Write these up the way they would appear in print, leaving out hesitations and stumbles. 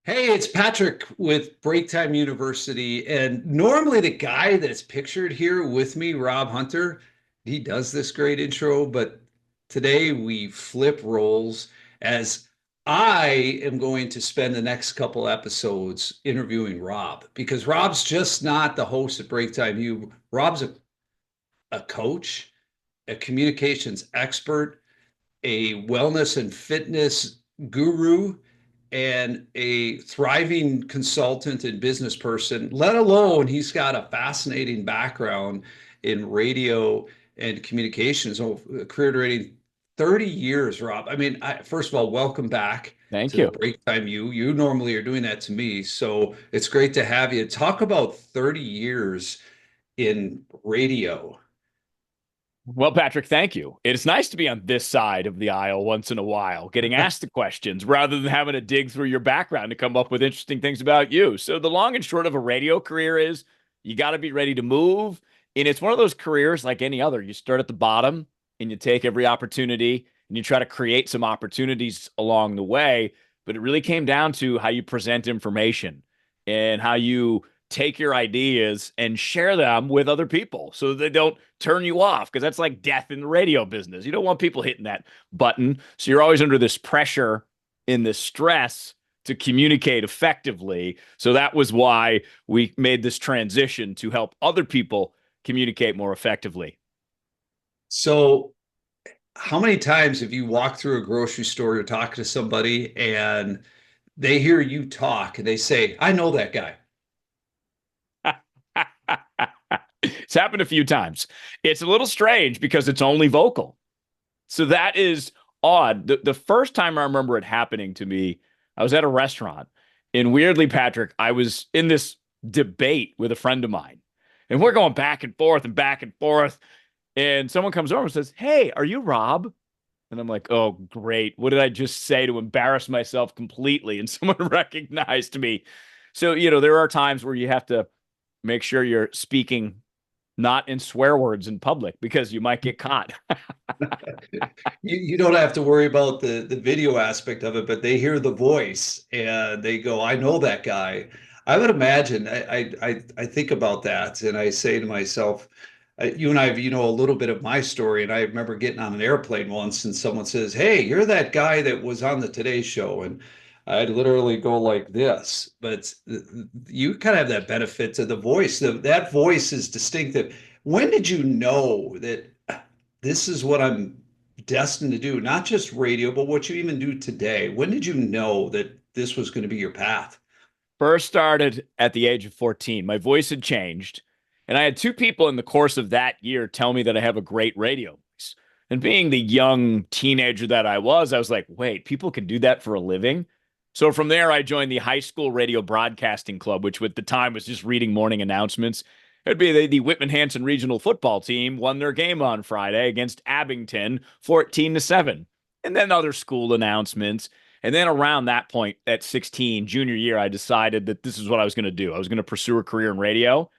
Hey, it's Patrick with Breaktime University. And normally the guy that's pictured here with me, Rob Hunter, he does this great intro, but today we flip roles as I am going to spend the next couple episodes interviewing Rob because Rob's just not the host at BreaktimeU. Rob's a coach, a communications expert, a wellness and fitness guru, and a thriving consultant and business person, let alone he's got a fascinating background in radio and communications, a career rating 30 years, Rob. I mean, first of all, welcome back Thank to the you. break time. You normally are doing that to me. So it's great to have you. Talk about 30 years in radio. Well, Patrick, thank you. It's nice to be on this side of the aisle once in a while, getting asked the questions rather than having to dig through your background to come up with interesting things about you. So, the long and short of a radio career is you got to be ready to move. And it's one of those careers like any other. You start at the bottom and you take every opportunity and you try to create some opportunities along the way. But it really came down to how you present information and how you take your ideas and share them with other people so that they don't turn you off, because that's like death in the radio business. You don't want people hitting that button. So you're always under this pressure and this stress to communicate effectively. So that was why we made this transition to help other people communicate more effectively. So how many times have you walked through a grocery store, you're talking to somebody and they hear you talk and they say, I know that guy. It's happened a few times. It's a little strange because it's only vocal. So that is odd. The first time I remember it happening to me, I was at a restaurant. And weirdly, Patrick, I was in this debate with a friend of mine. And we're going back and forth and back and forth. And someone comes over and says, Hey, are you Rob? And I'm like, Oh, great. What did I just say to embarrass myself completely? And someone recognized me. So, there are times where you have to make sure you're speaking not in swear words in public because you might get caught. You don't have to worry about the video aspect of it, but they hear the voice and they go, I know that guy. I would imagine, I think about that and I say to myself, you and I have, a little bit of my story. And I remember getting on an airplane once and someone says, Hey, you're that guy that was on the Today Show. And I'd literally go like this. But you kind of have that benefit to the voice. That voice is distinctive. When did you know that this is what I'm destined to do? Not just radio, but what you even do today. When did you know that this was going to be your path? First started at the age of 14. My voice had changed. And I had two people in the course of that year tell me that I have a great radio voice. And being the young teenager that I was like, wait, people can do that for a living? So from there, I joined the high school radio broadcasting club, which at the time was just reading morning announcements. It'd be the Whitman Hanson regional football team won their game on Friday against Abington 14-7. And then other school announcements. And then around that point, at 16, junior year, I decided that this is what I was going to do. I was going to pursue a career in radio.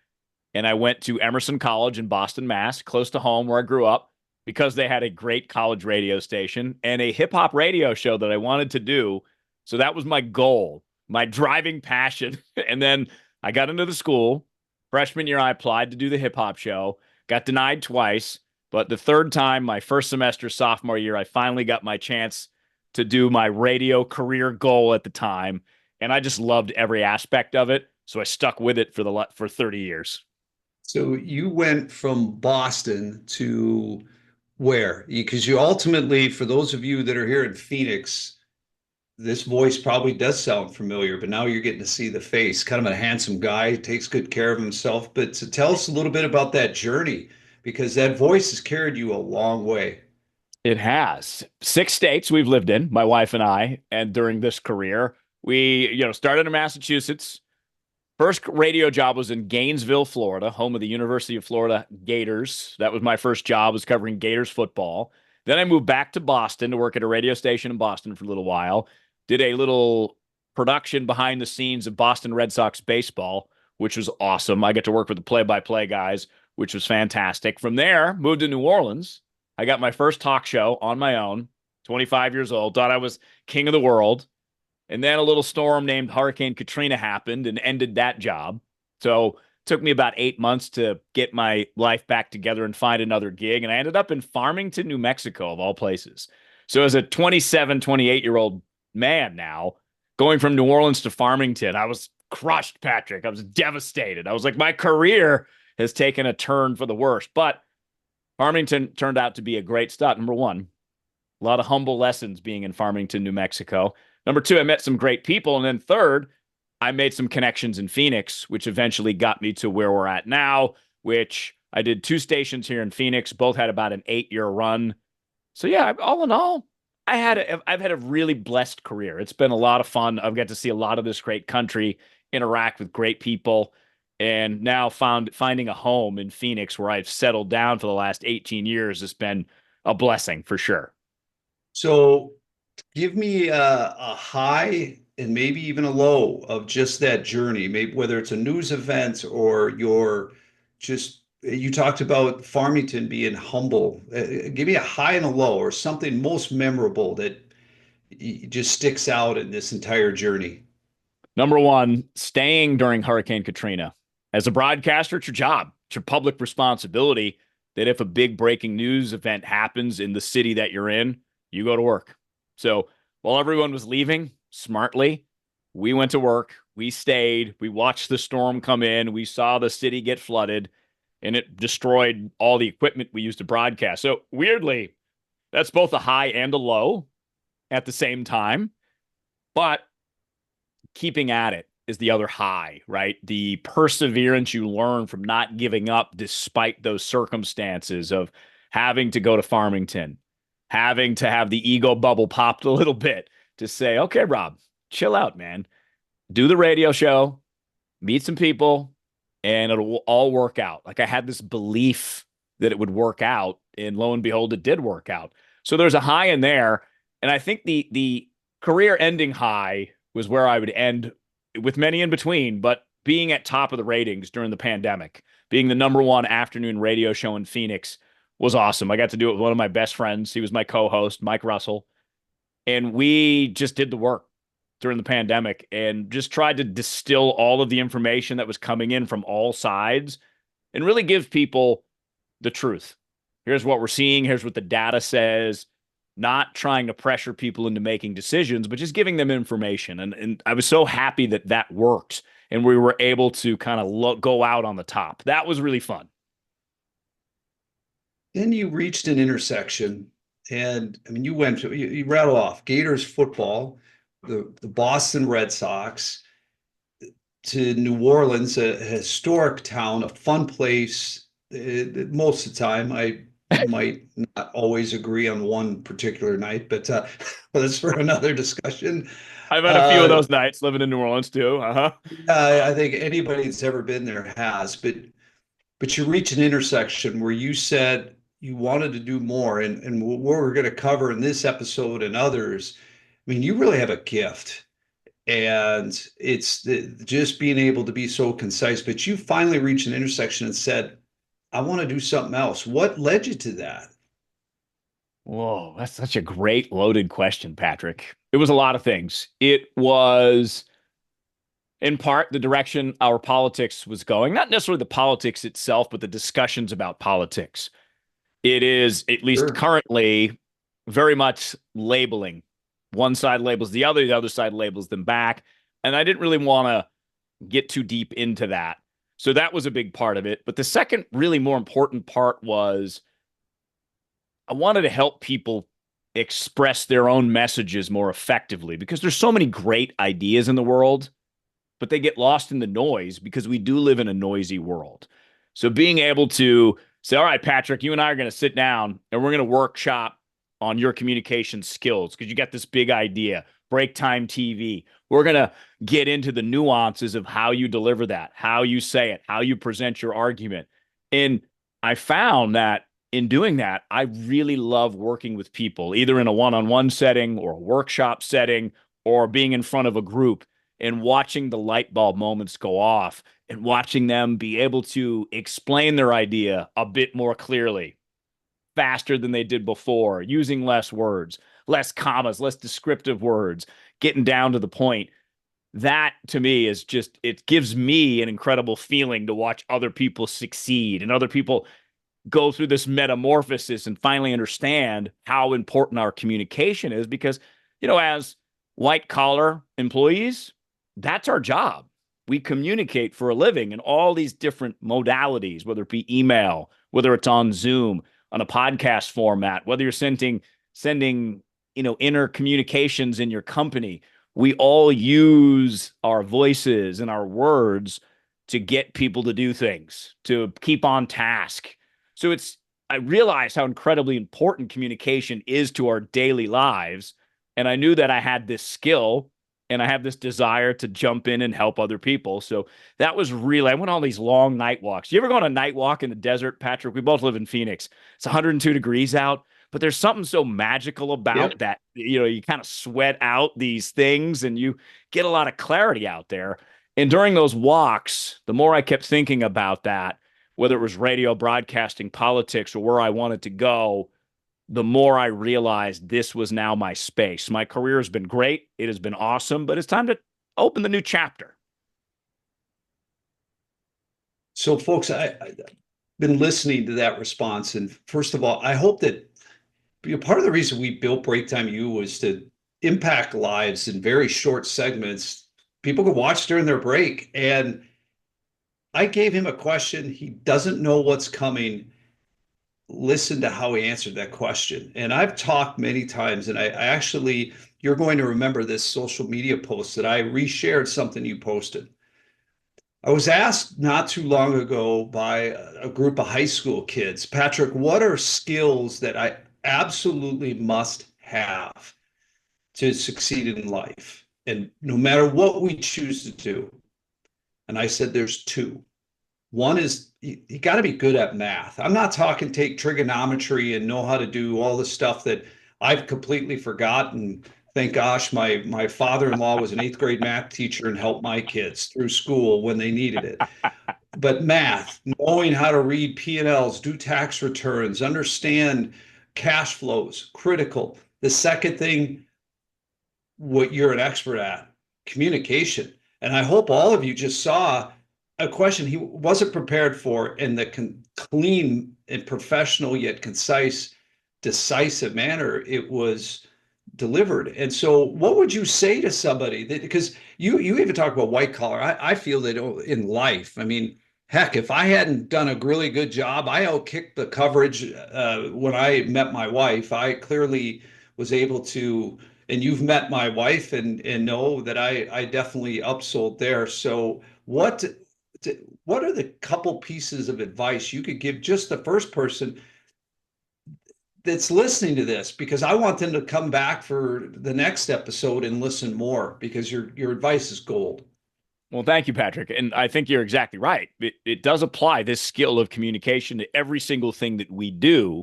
And I went to Emerson College in Boston, Mass, close to home where I grew up, because they had a great college radio station and a hip hop radio show that I wanted to do. So that was my goal, my driving passion. And then I got into the school. Freshman year, I applied to do the hip hop show, got denied twice. But the third time, my first semester, sophomore year, I finally got my chance to do my radio career goal at the time. And I just loved every aspect of it. So I stuck with it for 30 years. So you went from Boston to where? Because you ultimately, for those of you that are here in Phoenix, this voice probably does sound familiar, but now you're getting to see the face. Kind of a handsome guy, takes good care of himself. But to tell us a little bit about that journey, because that voice has carried you a long way. It has 6 states we've lived in, my wife and I, and during this career, we, started in Massachusetts. First radio job was in Gainesville, Florida, home of the University of Florida Gators. That was my first job, was covering Gators football. Then I moved back to Boston to work at a radio station in Boston for a little while. Did a little production behind the scenes of Boston Red Sox baseball, which was awesome. I got to work with the play-by-play guys, which was fantastic. From there, moved to New Orleans. I got my first talk show on my own, 25 years old, thought I was king of the world. And then a little storm named Hurricane Katrina happened and ended that job. So it took me about 8 months to get my life back together and find another gig. And I ended up in Farmington, New Mexico, of all places. So as a 27, 28-year-old man now, going from New Orleans to Farmington, I was crushed, Patrick. I was devastated. I was like, my career has taken a turn for the worst. But Farmington turned out to be a great start. Number one, a lot of humble lessons being in Farmington, New Mexico. Number two, I met some great people. And then third, I made some connections in Phoenix, which eventually got me to where we're at now, which I did 2 stations here in Phoenix. Both had about an 8-year run. So yeah, all in all, I've had a really blessed career. It's been a lot of fun. I've got to see a lot of this great country, interact with great people, and now finding a home in Phoenix where I've settled down for the last 18 years has been a blessing for sure. So give me a high and maybe even a low of just that journey, maybe whether it's a news event or your just you talked about Farmington being humble. Give me a high and a low or something most memorable that just sticks out in this entire journey. Number one, staying during Hurricane Katrina. As a broadcaster, it's your job, it's your public responsibility that if a big breaking news event happens in the city that you're in, you go to work. So while everyone was leaving smartly, we went to work, we stayed, we watched the storm come in, we saw the city get flooded, and it destroyed all the equipment we used to broadcast. So weirdly, that's both a high and a low at the same time. But keeping at it is the other high, right? The perseverance you learn from not giving up despite those circumstances of having to go to Farmington, having to have the ego bubble popped a little bit to say, okay, Rob, chill out, man. Do the radio show, meet some people, and it'll all work out. Like I had this belief that it would work out, and lo and behold, it did work out. So there's a high in there. And I think the career ending high was where I would end with many in between, but being at top of the ratings during the pandemic, being the number one afternoon radio show in Phoenix was awesome. I got to do it with one of my best friends. He was my co-host, Mike Russell, and we just did the work during the pandemic and just tried to distill all of the information that was coming in from all sides and really give people the truth. Here's what we're seeing. Here's what the data says. Not trying to pressure people into making decisions, but just giving them information. And I was so happy that that worked and we were able to kind of go out on the top. That was really fun. Then you reached an intersection, and I mean, you rattle off Gators football, the Boston Red Sox, to New Orleans, a historic town, a fun place. Most of the time, I might not always agree on one particular night, but well, that's for another discussion. I've had a few of Uh, those nights living in New Orleans too. Uh-huh. I think anybody that's ever been there has, but you reach an intersection where you said you wanted to do more, and what we're going to cover in this episode and others. I mean, you really have a gift, and it's just being able to be so concise. But you finally reached an intersection and said, "I want to do something else." What led you to that? Whoa, that's such a great loaded question, Patrick. It was a lot of things. It was in part the direction our politics was going, not necessarily the politics itself, but the discussions about politics. It is, at least Sure. currently, very much labeling. One side labels the other side labels them back. And I didn't really want to get too deep into that. So that was a big part of it. But the second, really more important part was I wanted to help people express their own messages more effectively because there's so many great ideas in the world, but they get lost in the noise because we do live in a noisy world. So being able to say, all right, Patrick, you and I are going to sit down and we're going to workshop on your communication skills because you got this big idea, break time TV. We're going to get into the nuances of how you deliver that, how you say it, how you present your argument. And I found that in doing that, I really love working with people, either in a one-on-one setting or a workshop setting or being in front of a group and watching the light bulb moments go off and watching them be able to explain their idea a bit more clearly faster than they did before, using less words, less commas, less descriptive words, getting down to the point. That to me is just, it gives me an incredible feeling to watch other people succeed and other people go through this metamorphosis and finally understand how important our communication is. Because, as white collar employees, that's our job. We communicate for a living in all these different modalities, whether it be email, whether it's on Zoom, on a podcast format, whether you're sending inner communications in your company. We all use our voices and our words to get people to do things, to keep on task. So I realized how incredibly important communication is to our daily lives. And I knew that I had this skill and I have this desire to jump in and help other people. So that was really, I went on these long night walks. You ever go on a night walk in the desert, Patrick? We both live in Phoenix. It's 102 degrees out, but there's something so magical about Yep. that. You kind of sweat out these things and you get a lot of clarity out there. And during those walks, the more I kept thinking about that, whether it was radio, broadcasting, politics, or where I wanted to go, the more I realized this was now my space. My career has been great. It has been awesome, but it's time to open the new chapter. So, folks, I've been listening to that response. And first of all, I hope that part of the reason we built BreaktimeU was to impact lives in very short segments. People could watch during their break. And I gave him a question. He doesn't know what's coming. Listen to how he answered that question. And I've talked many times, and I actually, you're going to remember this social media post that I reshared something you posted. I was asked not too long ago by a group of high school kids, Patrick, what are skills that I absolutely must have to succeed in life? And no matter what we choose to do. And I said, there's two. One is you got to be good at math. I'm not talking take trigonometry and know how to do all the stuff that I've completely forgotten. Thank gosh, my father-in-law was an eighth grade math teacher and helped my kids through school when they needed it. But math, knowing how to read P&Ls, do tax returns, understand cash flows, critical. The second thing, what you're an expert at, communication. And I hope all of you just saw a question he wasn't prepared for in the clean and professional yet concise, decisive manner it was delivered. And so what would you say to somebody that, because you even talk about white collar, I feel that in life, I mean, heck, if I hadn't done a really good job, I outkicked the coverage when I met my wife. I clearly was able to, and you've met my wife and know that I definitely upsold there. So what are the couple pieces of advice you could give just the first person that's listening to this? Because I want them to come back for the next episode and listen more because your advice is gold. Well, thank you, Patrick. And I think you're exactly right. It does apply this skill of communication to every single thing that we do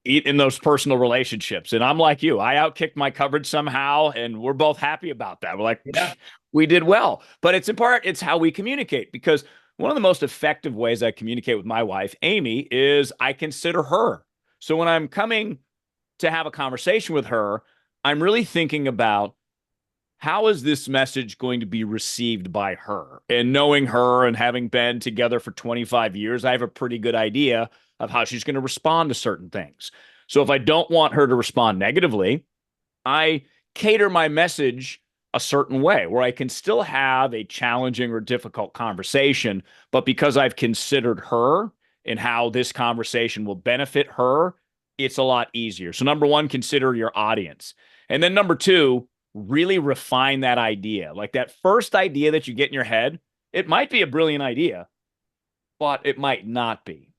in those personal relationships. And I'm like you, I outkicked my coverage somehow, and we're both happy about that. We're like, Yeah. we did well. But it's in part, it's how we communicate. Because one of the most effective ways I communicate with my wife, Amy, is I consider her. So when I'm coming to have a conversation with her, I'm really thinking about how is this message going to be received by her? And knowing her and having been together for 25 years, I have a pretty good idea of how she's going to respond to certain things. So if I don't want her to respond negatively, I cater my message a certain way where I can still have a challenging or difficult conversation, but because I've considered her and how this conversation will benefit her, it's a lot easier. So number one, consider your audience. And then number two, really refine that idea. Like that first idea that you get in your head, it might be a brilliant idea, but it might not be.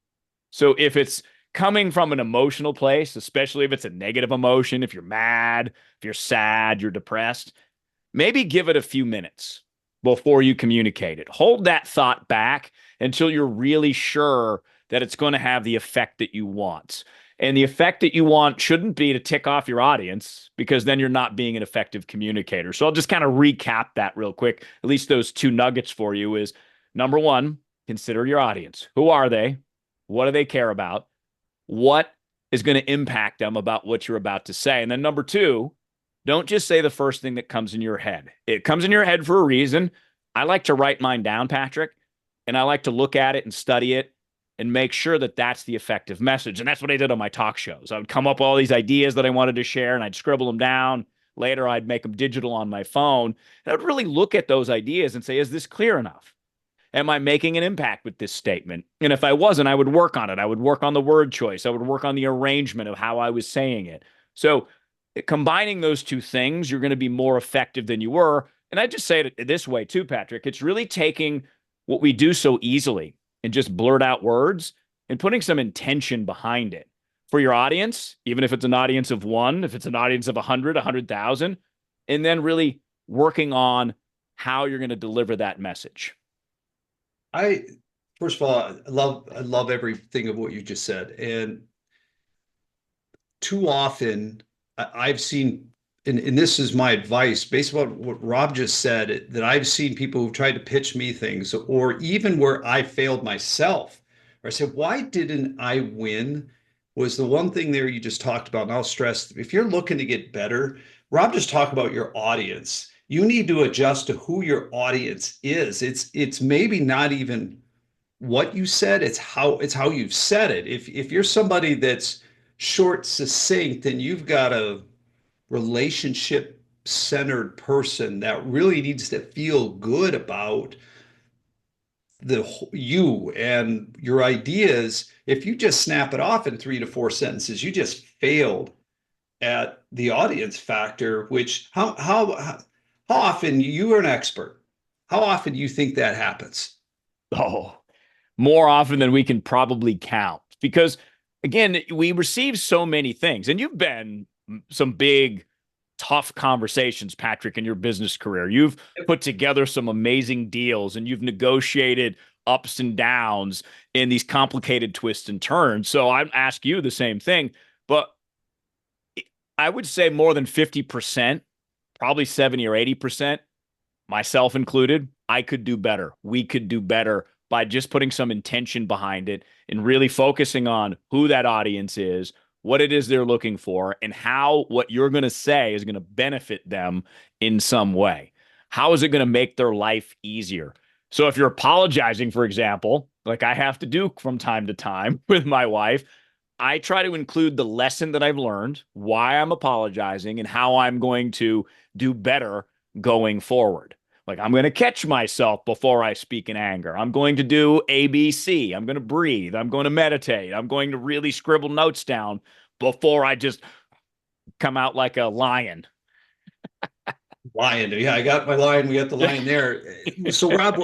So if it's coming from an emotional place, especially if it's a negative emotion, if you're mad, if you're sad, you're depressed, maybe give it a few minutes before you communicate it. Hold that thought back until you're really sure that it's going to have the effect that you want. And the effect that you want shouldn't be to tick off your audience, because then you're not being an effective communicator. So I'll just kind of recap that real quick. At least those two nuggets for you is number one, consider your audience. Who are they? What do they care about? What is going to impact them about what you're about to say. And then number two, don't just say the first thing that comes in your head. It comes in your head for a reason. I like to write mine down, Patrick, and I like to look at it and study it and make sure that that's the effective message. And that's what I did on my talk shows. I would come up with all these ideas that I wanted to share and I'd scribble them down. Later, I'd make them digital on my phone. And I would really look at those ideas and say, is this clear enough? Am I making an impact with this statement? And if I wasn't, I would work on it. I would work on the word choice. I would work on the arrangement of how I was saying it. So combining those two things, you're going to be more effective than you were. And I just say it this way too, Patrick. It's really taking what we do so easily and just blurt out words and putting some intention behind it for your audience, even if it's an audience of one, if it's an audience of 100, 100,000, and then really working on how you're going to deliver that message. I First of all, I love everything of what you just said. And too often I've seen, and this is my advice based on what Rob just said, that I've seen people who've tried to pitch me things, or even where I failed myself, or I said, why didn't I win? Was the one thing there you just talked about. And I'll stress, if you're looking to get better, Rob just talked about your audience. You need to adjust to who your audience is. It's maybe not even what you said, it's how you've said it. If you're somebody that's short, succinct, and you've got a relationship centered person that really needs to feel good about you and your ideas, if you just snap it off in 3 to 4 sentences, you just failed at the audience factor. Which how often, you are an expert, how often do you think that happens? Oh, more often than we can probably count. Because again, we receive so many things, and you've been some big, tough conversations, Patrick, in your business career. You've put together some amazing deals and you've negotiated ups and downs in these complicated twists and turns. So I ask you the same thing, but I would say more than 50%, probably 70 or 80%, myself included, I could do better. We could do better by just putting some intention behind it and really focusing on who that audience is, what it is they're looking for, and how what you're going to say is going to benefit them in some way. How is it going to make their life easier? So if you're apologizing, for example, like I have to do from time to time with my wife, I try to include the lesson that I've learned, why I'm apologizing, and how I'm going to do better going forward. Like I'm going to catch myself before I speak in anger. I'm going to do ABC. I'm going to breathe. I'm going to meditate. I'm going to really scribble notes down before I just come out like a lion. Lion. Yeah, I got my lion. We got the lion there. So, Rob,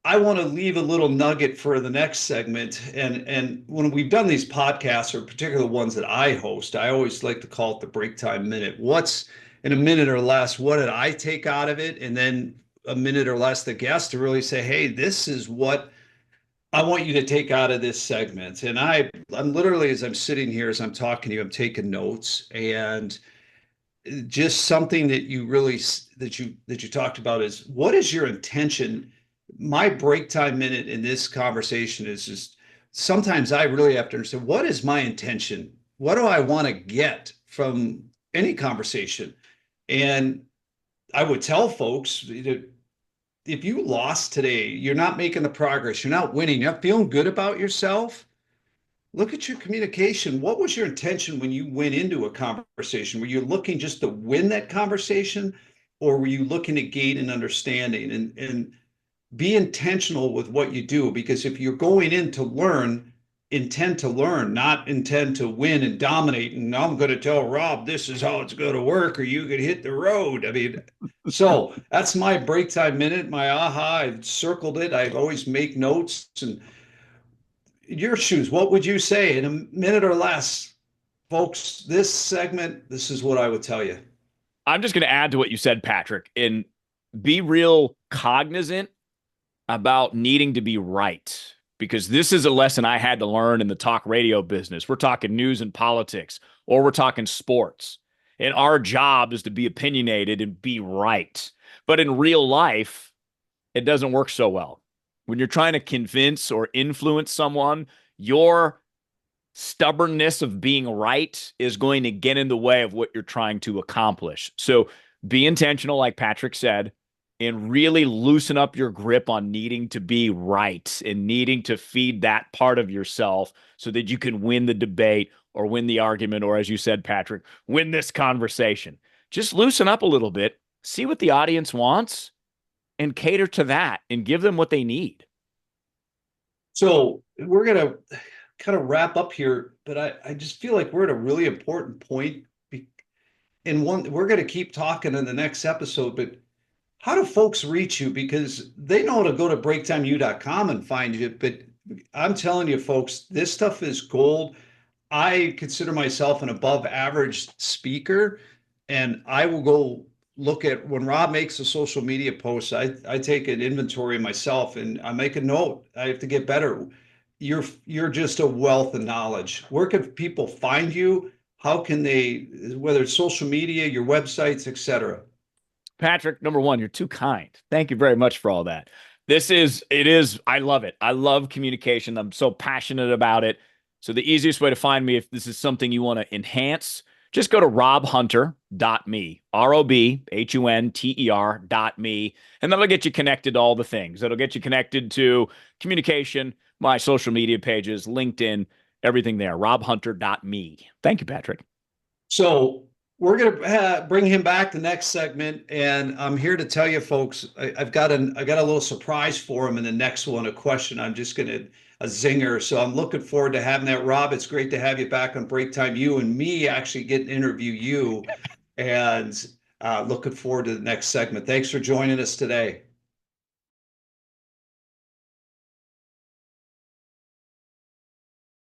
I want to leave a little nugget for the next segment. And when we've done these podcasts, or particular ones that I host, I always like to call it the break time minute. What's in a minute or less? What did I take out of it? And then a minute or less, the guest to really say, "Hey, this is what I want you to take out of this segment." And I'm literally, as I'm sitting here, as I'm talking to you, I'm taking notes. And just something that you really that you talked about is, what is your intention? My break time minute in this conversation is just, sometimes I really have to understand, what is my intention? What do I want to get from any conversation? And I would tell folks that if you lost today, you're not making the progress, you're not winning, you're not feeling good about yourself, look at your communication. What was your intention when you went into a conversation? Were you looking just to win that conversation, or were you looking to gain an understanding? And be intentional with what you do, because if you're going in to learn, intend to learn, not intend to win and dominate. And I'm going to tell Rob this is how it's going to work, or you could hit the road. I mean, so that's my break time minute, my aha. I've circled it. I always make notes. And your shoes, what would you say in a minute or less? Folks, this segment, this is what I would tell you. I'm just going to add to what you said, Patrick, and be real cognizant about needing to be right, because this is a lesson I had to learn in the talk radio business. We're talking news and politics, or we're talking sports. And our job is to be opinionated and be right. But in real life, it doesn't work so well. When you're trying to convince or influence someone, your stubbornness of being right is going to get in the way of what you're trying to accomplish. So be intentional, like Patrick said, and really loosen up your grip on needing to be right and needing to feed that part of yourself so that you can win the debate or win the argument, or as you said, Patrick, win this conversation. Just loosen up a little bit, see what the audience wants, and cater to that and give them what they need. So we're gonna kind of wrap up here, but I just feel like we're at a really important point. And one, we're going to keep talking in the next episode, but how do folks reach you? Because they know to go to breaktimeu.com and find you, but I'm telling you, folks, this stuff is gold. I consider myself an above average speaker, and I will go look at when Rob makes a social media post. I take an inventory of myself and I make a note. I have to get better. You're just a wealth of knowledge. Where can people find you? How can they, whether it's social media, your websites, etc.? Patrick, number one, you're too kind. Thank you very much for all that. I love it. I love communication. I'm so passionate about it. So the easiest way to find me, if this is something you want to enhance, just go to robhunter.me, ROBHUNTER.me, and that'll get you connected to all the things. It'll get you connected to communication, my social media pages, LinkedIn, everything there, robhunter.me. Thank you, Patrick. So we're going to bring him back the next segment, and I'm here to tell you, folks, I've got I got a little surprise for him in the next one, a question. I'm just going to a zinger. So I'm looking forward to having that, Rob. It's great to have you back on Break Time You and me actually get to interview you, and looking forward to the next segment. Thanks for joining us today.